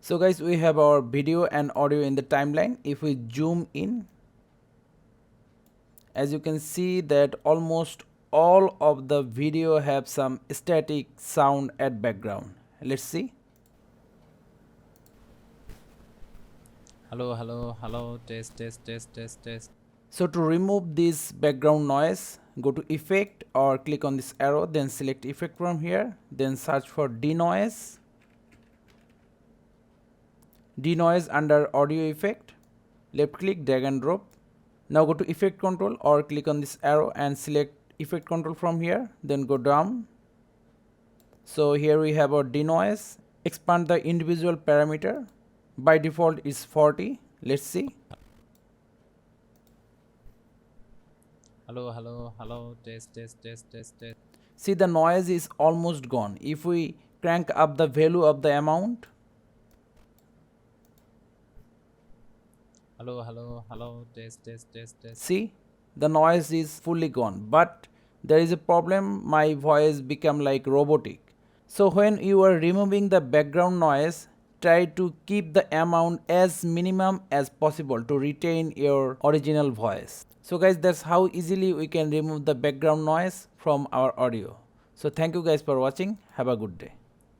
So guys, we have our video and audio in the timeline. If we zoom in, as you can see that almost all of the video have some static sound at background. Let's see. Hello, test. So to remove this background noise, go to effect or click on this arrow, then select effect from here, then search for denoise under audio effect, left click, drag and drop. Now go to effect control or click on this arrow and select effect control from here, then go down. So here we have our denoise. Expand the individual parameter. By default is 40. Let's see. Hello, test. See, the noise is almost gone. If we crank up the value of the amount, Hello, test. see, the noise is fully gone. But there is a problem, my voice become like robotic. So when you are removing the background noise, try to keep the amount as minimum as possible to retain your original voice. So guys, that's how easily we can remove the background noise from our audio. So thank you guys for watching. Have a good day.